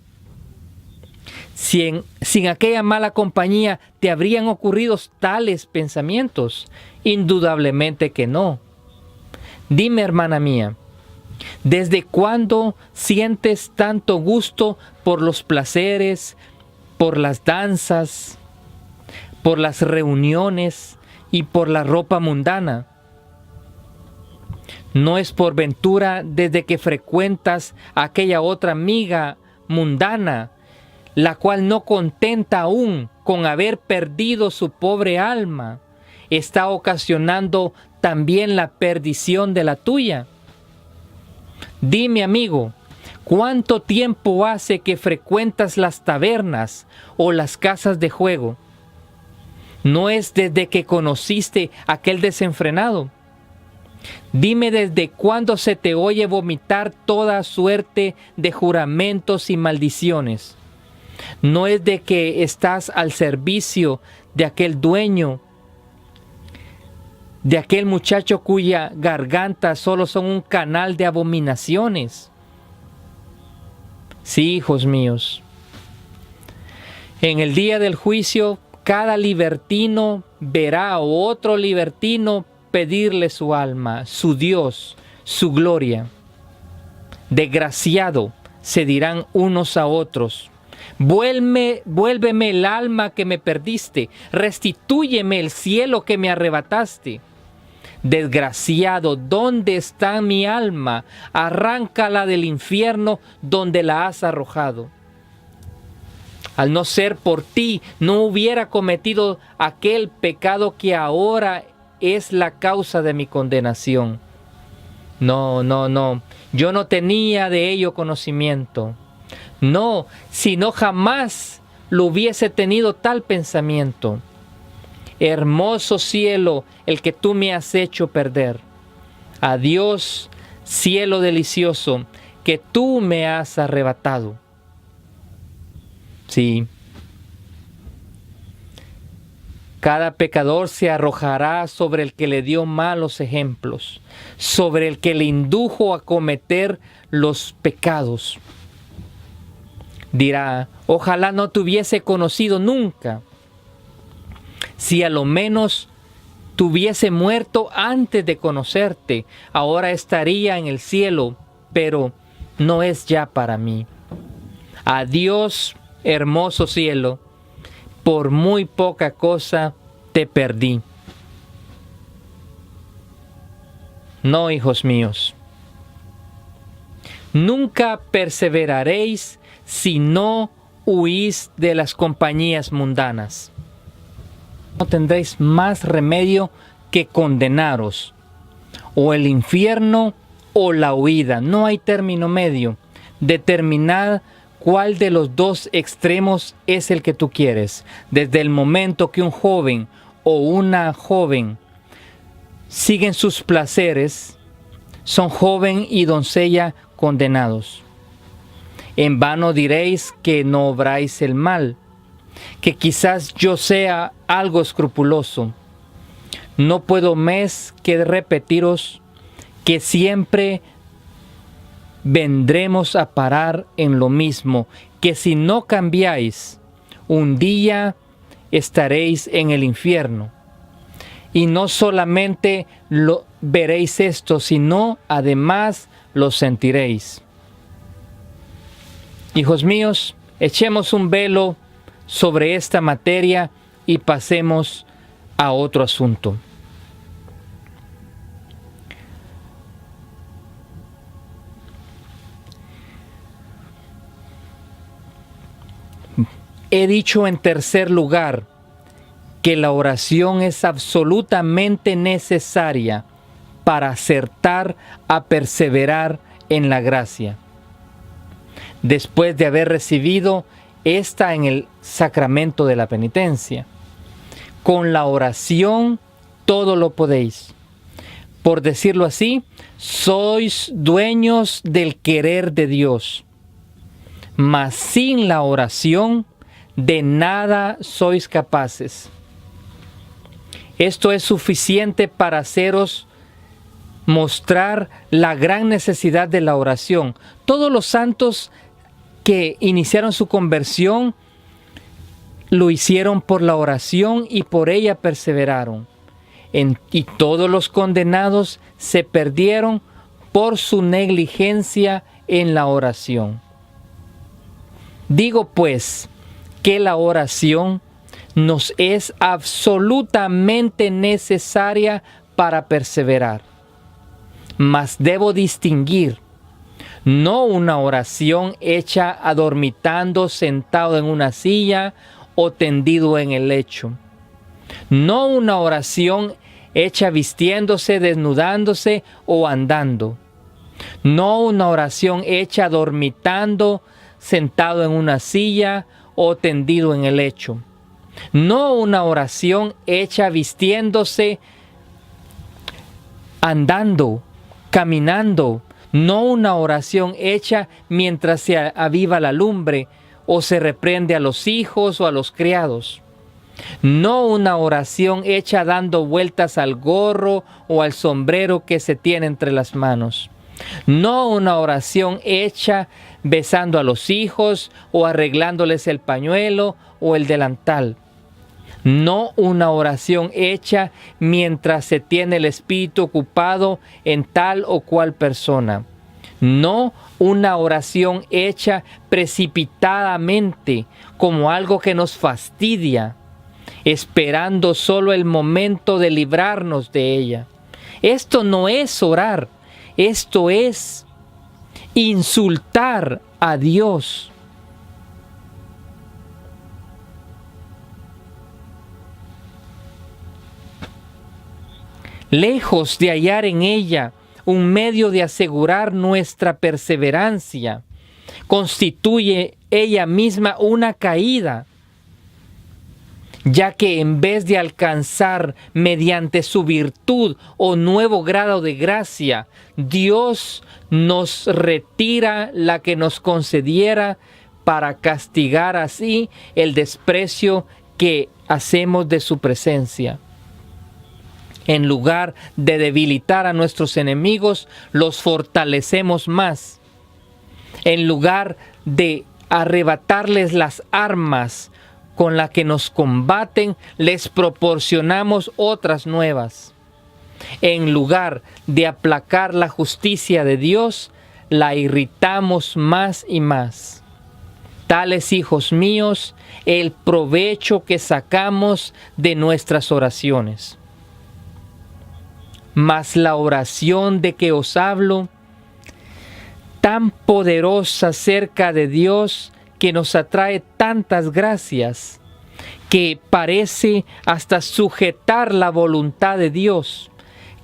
sin aquella mala compañía te habrían ocurrido tales pensamientos. Indudablemente que no. Dime, hermana mía, ¿desde cuándo sientes tanto gusto por los placeres, por las danzas, por las reuniones y por la ropa mundana? ¿No es por ventura desde que frecuentas a aquella otra amiga mundana, la cual no contenta aún con haber perdido su pobre alma, está ocasionando también la perdición de la tuya? Dime, amigo, ¿cuánto tiempo hace que frecuentas las tabernas o las casas de juego? ¿No es desde que conociste a aquel desenfrenado? Dime, ¿desde cuándo se te oye vomitar toda suerte de juramentos y maldiciones? ¿No es de que estás al servicio de aquel dueño, de aquel muchacho cuya garganta solo son un canal de abominaciones? Sí, hijos míos, en el día del juicio, cada libertino verá a otro libertino pedirle su alma, su Dios, su gloria. Desgraciado, se dirán unos a otros. Vuélveme el alma que me perdiste, restitúyeme el cielo que me arrebataste. Desgraciado, ¿dónde está mi alma? Arráncala del infierno donde la has arrojado. Al no ser por ti, no hubiera cometido aquel pecado que ahora es la causa de mi condenación. No, yo no tenía de ello conocimiento. No, si no jamás lo hubiese tenido tal pensamiento. Hermoso cielo el que tú me has hecho perder. Adiós, cielo delicioso, que tú me has arrebatado. Sí. Cada pecador se arrojará sobre el que le dio malos ejemplos, sobre el que le indujo a cometer los pecados. Dirá, ojalá no te hubiese conocido nunca. Si a lo menos tuviese muerto antes de conocerte, ahora estaría en el cielo, pero no es ya para mí. Adiós, hermoso cielo, por muy poca cosa te perdí. No, hijos míos, nunca perseveraréis si no huís de las compañías mundanas. No tendréis más remedio que condenaros, o el infierno o la huida. No hay término medio. Determinad cuál de los dos extremos es el que tú quieres. Desde el momento que un joven o una joven siguen sus placeres, son joven y doncella condenados. En vano diréis que no obráis el mal, que quizás yo sea algo escrupuloso. No puedo más que repetiros que siempre vendremos a parar en lo mismo, que si no cambiáis, un día estaréis en el infierno. Y no solamente lo veréis esto, sino además lo sentiréis. Hijos míos, echemos un velo sobre esta materia y pasemos a otro asunto. He dicho en tercer lugar que la oración es absolutamente necesaria para acertar a perseverar en la gracia. Después de haber recibido esta en el sacramento de la penitencia. Con la oración todo lo podéis. Por decirlo así, sois dueños del querer de Dios. Mas sin la oración, de nada sois capaces. Esto es suficiente para haceros mostrar la gran necesidad de la oración. Todos los santos que iniciaron su conversión lo hicieron por la oración y por ella perseveraron. Y todos los condenados se perdieron por su negligencia en la oración. Digo pues que la oración nos es absolutamente necesaria para perseverar. Mas debo distinguir, no una oración hecha adormitando, sentado en una silla o tendido en el lecho. No una oración hecha vistiéndose, desnudándose o andando. No una oración hecha dormitando, sentado en una silla o tendido en el lecho. No una oración hecha vistiéndose, andando, caminando. No una oración hecha mientras se aviva la lumbre o se reprende a los hijos o a los criados. No una oración hecha dando vueltas al gorro o al sombrero que se tiene entre las manos. No una oración hecha besando a los hijos o arreglándoles el pañuelo o el delantal. No una oración hecha mientras se tiene el espíritu ocupado en tal o cual persona. No una oración hecha precipitadamente como algo que nos fastidia, esperando solo el momento de librarnos de ella. Esto no es orar, esto es insultar a Dios. Lejos de hallar en ella un medio de asegurar nuestra perseverancia, constituye ella misma una caída, ya que en vez de alcanzar mediante su virtud o nuevo grado de gracia, Dios nos retira la que nos concediera para castigar así el desprecio que hacemos de su presencia. En lugar de debilitar a nuestros enemigos, los fortalecemos más. En lugar de arrebatarles las armas con las que nos combaten, les proporcionamos otras nuevas. En lugar de aplacar la justicia de Dios, la irritamos más y más. Tales, hijos míos, el provecho que sacamos de nuestras oraciones. Mas la oración de que os hablo, tan poderosa cerca de Dios, que nos atrae tantas gracias, que parece hasta sujetar la voluntad de Dios,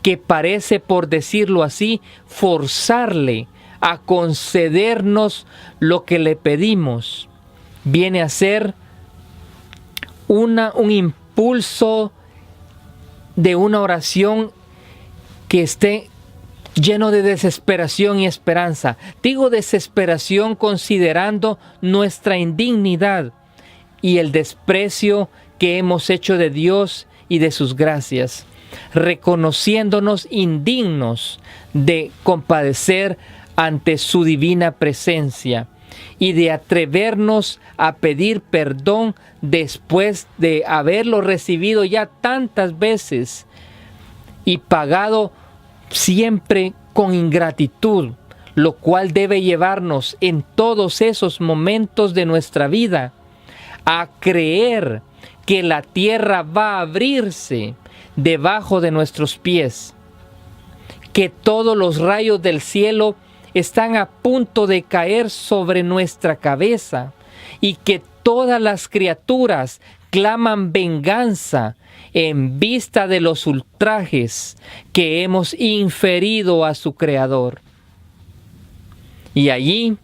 que parece, por decirlo así, forzarle a concedernos lo que le pedimos, viene a ser un impulso de una oración que esté lleno de desesperación y esperanza. Digo desesperación considerando nuestra indignidad y el desprecio que hemos hecho de Dios y de sus gracias, reconociéndonos indignos de compadecer ante su divina presencia y de atrevernos a pedir perdón después de haberlo recibido ya tantas veces y pagado siempre con ingratitud, lo cual debe llevarnos en todos esos momentos de nuestra vida a creer que la tierra va a abrirse debajo de nuestros pies, que todos los rayos del cielo están a punto de caer sobre nuestra cabeza y que todas las criaturas claman venganza en vista de los ultrajes que hemos inferido a su Creador. Y allí,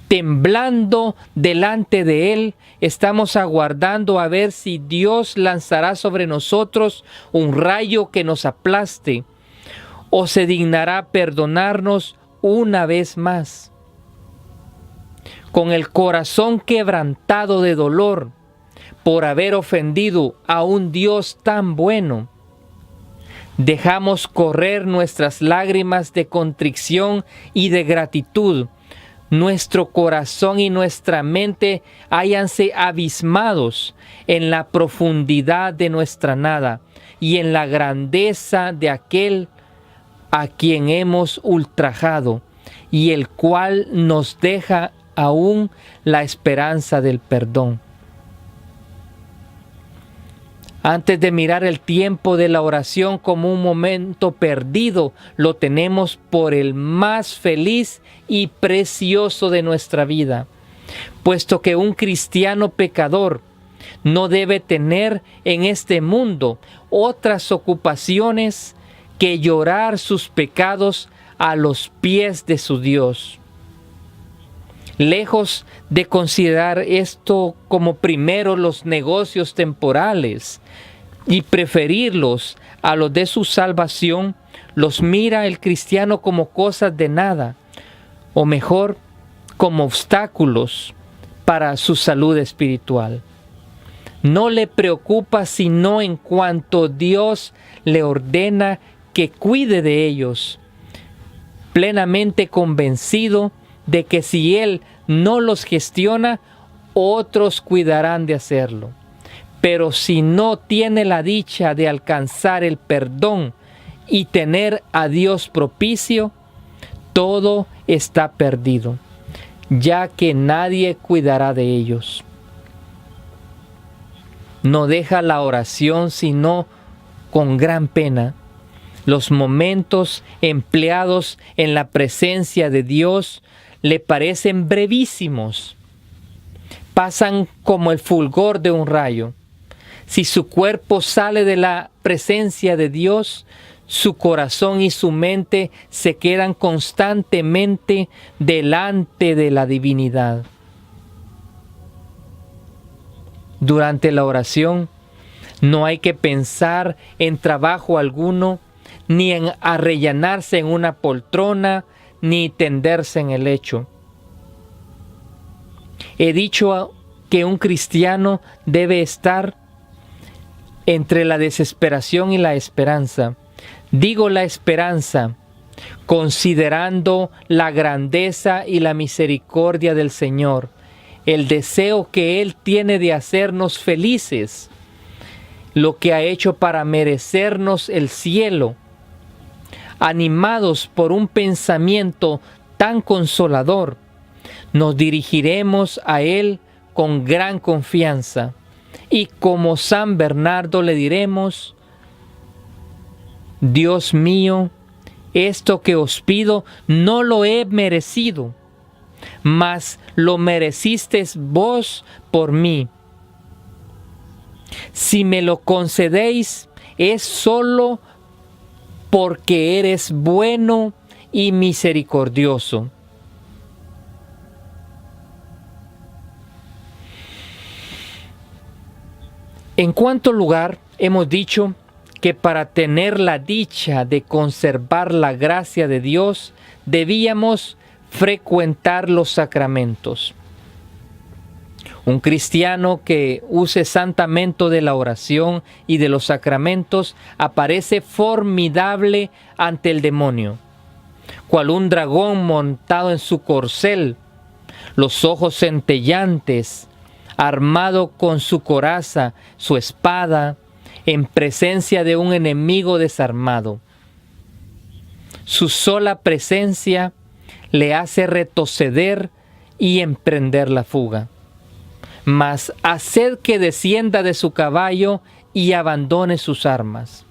temblando delante de Él, estamos aguardando a ver si Dios lanzará sobre nosotros un rayo que nos aplaste o se dignará perdonarnos una vez más. Con el corazón quebrantado de dolor por haber ofendido a un Dios tan bueno, dejamos correr nuestras lágrimas de contrición y de gratitud. Nuestro corazón y nuestra mente háyanse abismados en la profundidad de nuestra nada y en la grandeza de aquel a quien hemos ultrajado y el cual nos deja aún la esperanza del perdón. Antes de mirar el tiempo de la oración como un momento perdido, lo tenemos por el más feliz y precioso de nuestra vida, puesto que un cristiano pecador no debe tener en este mundo otras ocupaciones que llorar sus pecados a los pies de su Dios. Lejos de considerar esto como primero los negocios temporales y preferirlos a los de su salvación, los mira el cristiano como cosas de nada, o mejor, como obstáculos para su salud espiritual. No le preocupa sino en cuanto Dios le ordena que cuide de ellos, plenamente convencido de que si Él no los gestiona, otros cuidarán de hacerlo. Pero si no tiene la dicha de alcanzar el perdón y tener a Dios propicio, todo está perdido, ya que nadie cuidará de ellos. No deja la oración sino con gran pena. Los momentos empleados en la presencia de Dios le parecen brevísimos. Pasan como el fulgor de un rayo. Si su cuerpo sale de la presencia de Dios, su corazón y su mente se quedan constantemente delante de la divinidad. Durante la oración, no hay que pensar en trabajo alguno, ni en arrellanarse en una poltrona, ni tenderse en el lecho. He dicho que un cristiano debe estar entre la desesperación y la esperanza. Digo la esperanza, considerando la grandeza y la misericordia del Señor, el deseo que Él tiene de hacernos felices, lo que ha hecho para merecernos el cielo. Animados por un pensamiento tan consolador, nos dirigiremos a Él con gran confianza y como San Bernardo le diremos: Dios mío, esto que os pido no lo he merecido, mas lo merecisteis vos por mí. Si me lo concedéis, es solo porque eres bueno y misericordioso. En cuarto lugar, hemos dicho que para tener la dicha de conservar la gracia de Dios, debíamos frecuentar los sacramentos. Un cristiano que use santamente de la oración y de los sacramentos aparece formidable ante el demonio, cual un dragón montado en su corcel, los ojos centellantes, armado con su coraza, su espada, en presencia de un enemigo desarmado. Su sola presencia le hace retroceder y emprender la fuga. Mas haced que descienda de su caballo y abandone sus armas.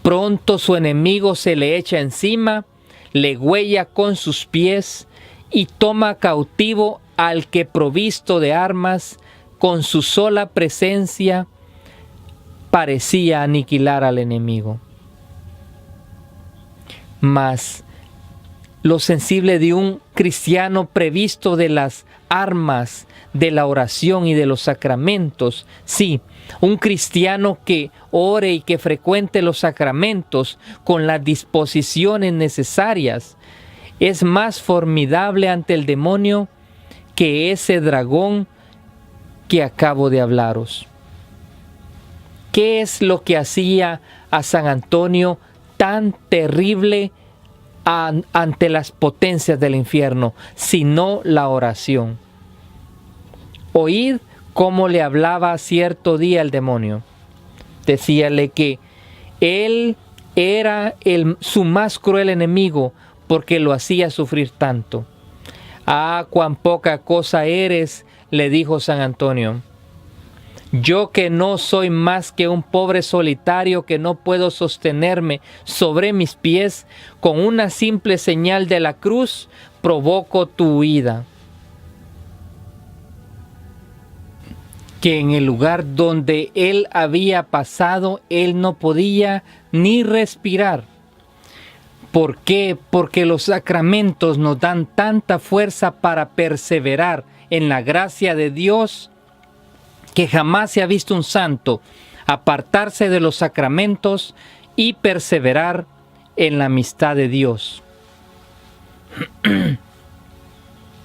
Pronto su enemigo se le echa encima, le huella con sus pies y toma cautivo al que provisto de armas, con su sola presencia parecía aniquilar al enemigo. Mas lo sensible de un cristiano previsto de las armas de la oración y de los sacramentos, sí, un cristiano que ore y que frecuente los sacramentos con las disposiciones necesarias, es más formidable ante el demonio que ese dragón que acabo de hablaros. ¿Qué es lo que hacía a San Antonio tan terrible ante las potencias del infierno, sino la oración? Oíd cómo le hablaba cierto día el demonio. Decíale que él era su más cruel enemigo porque lo hacía sufrir tanto. Ah, cuán poca cosa eres, le dijo San Antonio. Yo que no soy más que un pobre solitario que no puedo sostenerme sobre mis pies, con una simple señal de la cruz provoco tu huida. Que en el lugar donde él había pasado, él no podía ni respirar. ¿Por qué? Porque los sacramentos nos dan tanta fuerza para perseverar en la gracia de Dios, que jamás se ha visto un santo apartarse de los sacramentos y perseverar en la amistad de Dios.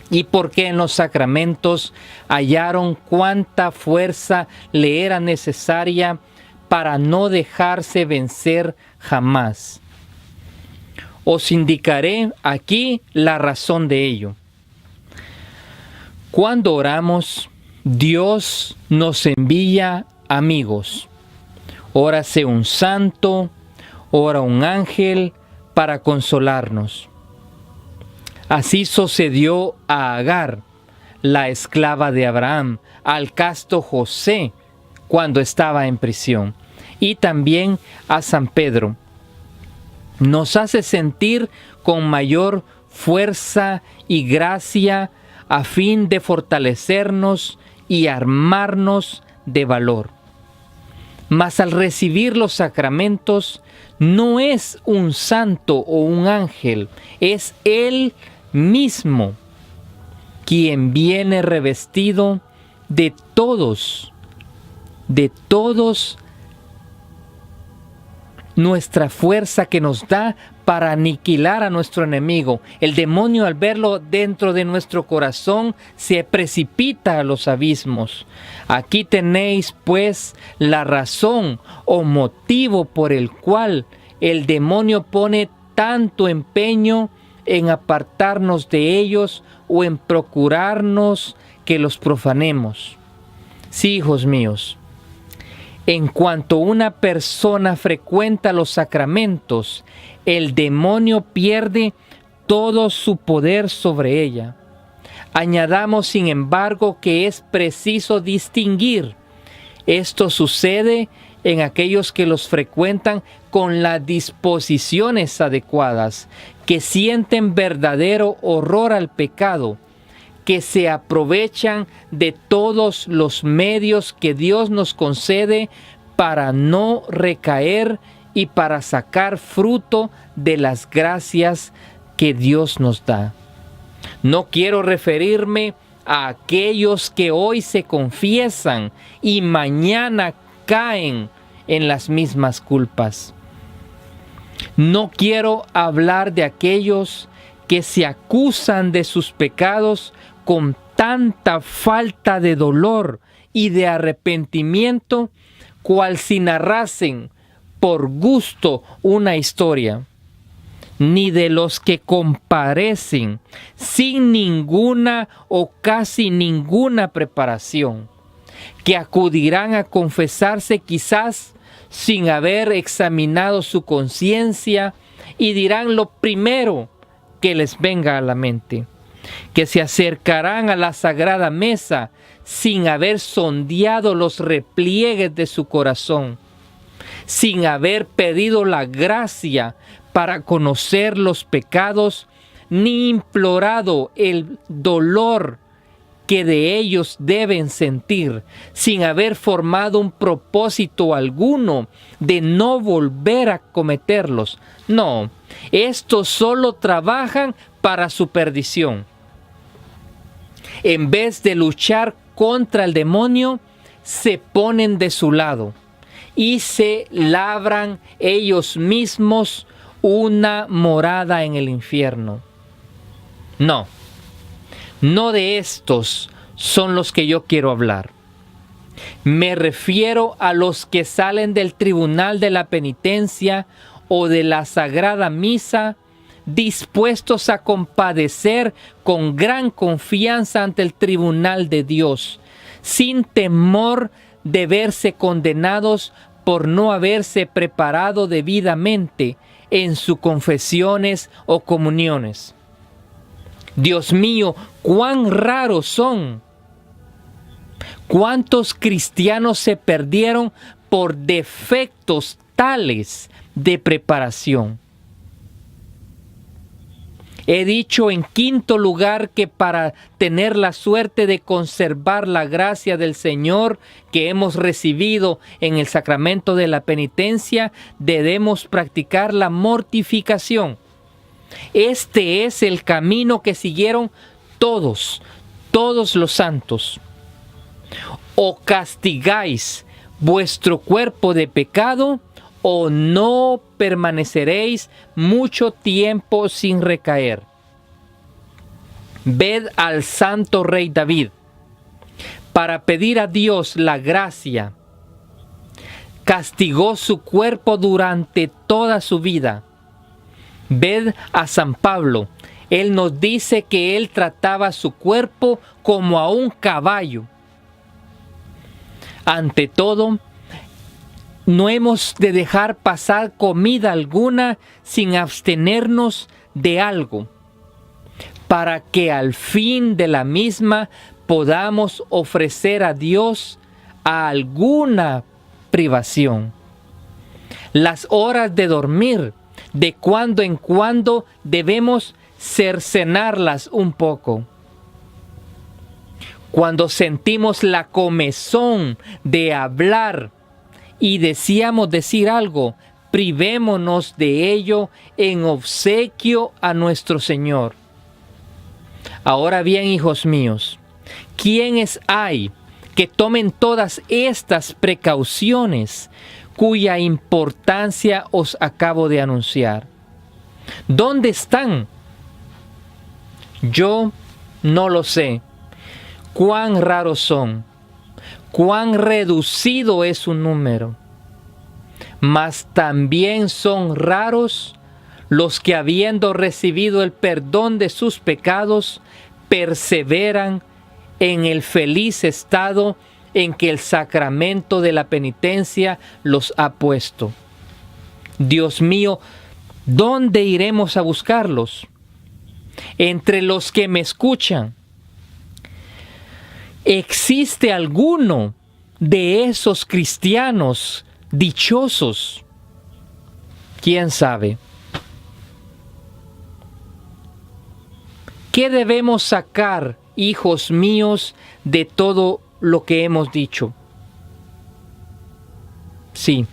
Y porque en los sacramentos hallaron cuánta fuerza le era necesaria para no dejarse vencer jamás. Os indicaré aquí la razón de ello. Cuando oramos, Dios nos envía amigos. Órase un santo, ora un ángel para consolarnos. Así sucedió a Agar, la esclava de Abraham, al casto José cuando estaba en prisión, y también a San Pedro. Nos hace sentir con mayor fuerza y gracia a fin de fortalecernos y armarnos de valor. Mas al recibir los sacramentos, no es un santo o un ángel, es Él mismo quien viene revestido de todos nuestra fuerza que nos da para aniquilar a nuestro enemigo. El demonio, al verlo dentro de nuestro corazón, se precipita a los abismos. Aquí tenéis pues la razón o motivo por el cual el demonio pone tanto empeño en apartarnos de ellos o en procurarnos que los profanemos. Sí, hijos míos, en cuanto una persona frecuenta los sacramentos, el demonio pierde todo su poder sobre ella. Añadamos, sin embargo, que es preciso distinguir. Esto sucede en aquellos que los frecuentan con las disposiciones adecuadas, que sienten verdadero horror al pecado, que se aprovechan de todos los medios que Dios nos concede para no recaer y para sacar fruto de las gracias que Dios nos da. No quiero referirme a aquellos que hoy se confiesan y mañana caen en las mismas culpas. No quiero hablar de aquellos que se acusan de sus pecados con tanta falta de dolor y de arrepentimiento, cual si narrasen por gusto una historia, ni de los que comparecen sin ninguna o casi ninguna preparación, que acudirán a confesarse quizás sin haber examinado su conciencia y dirán lo primero que les venga a la mente, que se acercarán a la sagrada mesa sin haber sondeado los repliegues de su corazón, sin haber pedido la gracia para conocer los pecados, ni implorado el dolor que de ellos deben sentir, sin haber formado un propósito alguno de no volver a cometerlos. No, estos solo trabajan para su perdición. En vez de luchar contra el demonio, se ponen de su lado y se labran ellos mismos una morada en el infierno. No de estos son los que yo quiero hablar. Me refiero a los que salen del tribunal de la penitencia o de la sagrada misa dispuestos a compadecer con gran confianza ante el tribunal de Dios, sin temor de verse condenados por no haberse preparado debidamente en sus confesiones o comuniones. Dios mío, cuán raros son. ¿Cuántos cristianos se perdieron por defectos tales de preparación? He dicho en quinto lugar que para tener la suerte de conservar la gracia del Señor que hemos recibido en el sacramento de la penitencia, debemos practicar la mortificación. Este es el camino que siguieron todos los santos. O castigáis vuestro cuerpo de pecado, o no permaneceréis mucho tiempo sin recaer. Ved al santo rey David, para pedir a Dios la gracia, castigó su cuerpo durante toda su vida. Ved a San Pablo, él nos dice que él trataba su cuerpo como a un caballo. Ante todo, no hemos de dejar pasar comida alguna sin abstenernos de algo, para que al fin de la misma podamos ofrecer a Dios alguna privación. Las horas de dormir, de cuando en cuando debemos cercenarlas un poco. Cuando sentimos la comezón de hablar y deseamos decir algo, privémonos de ello en obsequio a nuestro Señor. Ahora bien, hijos míos, ¿quiénes hay que tomen todas estas precauciones cuya importancia os acabo de anunciar? ¿Dónde están? Yo no lo sé. Cuán raros son, cuán reducido es su número. Mas también son raros los que, habiendo recibido el perdón de sus pecados, perseveran en el feliz estado en que el sacramento de la penitencia los ha puesto. Dios mío, ¿dónde iremos a buscarlos? Entre los que me escuchan, ¿existe alguno de esos cristianos dichosos? ¿Quién sabe? ¿Qué debemos sacar, hijos míos, de todo lo que hemos dicho? Sí,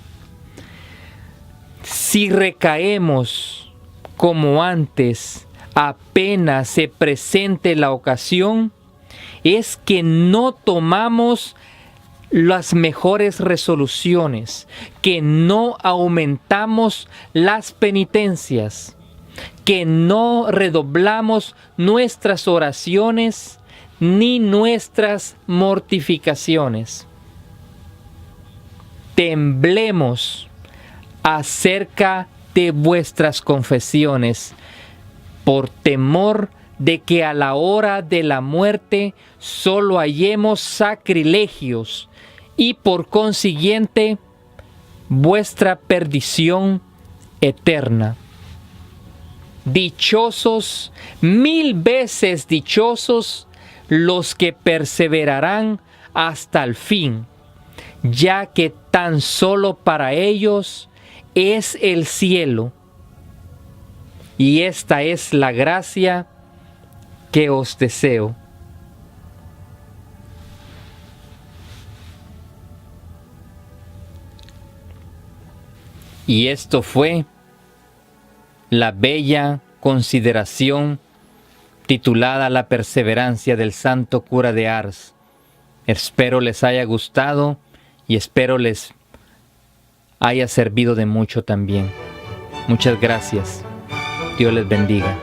Si recaemos como antes, apenas se presente la ocasión, es que no tomamos las mejores resoluciones, que no aumentamos las penitencias, que no redoblamos nuestras oraciones ni nuestras mortificaciones. Temblemos acerca de vuestras confesiones, por temor de que a la hora de la muerte solo hallemos sacrilegios y por consiguiente vuestra perdición eterna. Dichosos, 1000 veces dichosos, los que perseverarán hasta el fin, ya que tan solo para ellos es el cielo. Y esta es la gracia que os deseo. Y esto fue la bella consideración titulada La perseverancia del santo cura de Ars. Espero les haya gustado y espero les haya servido de mucho también. Muchas gracias. Dios les bendiga.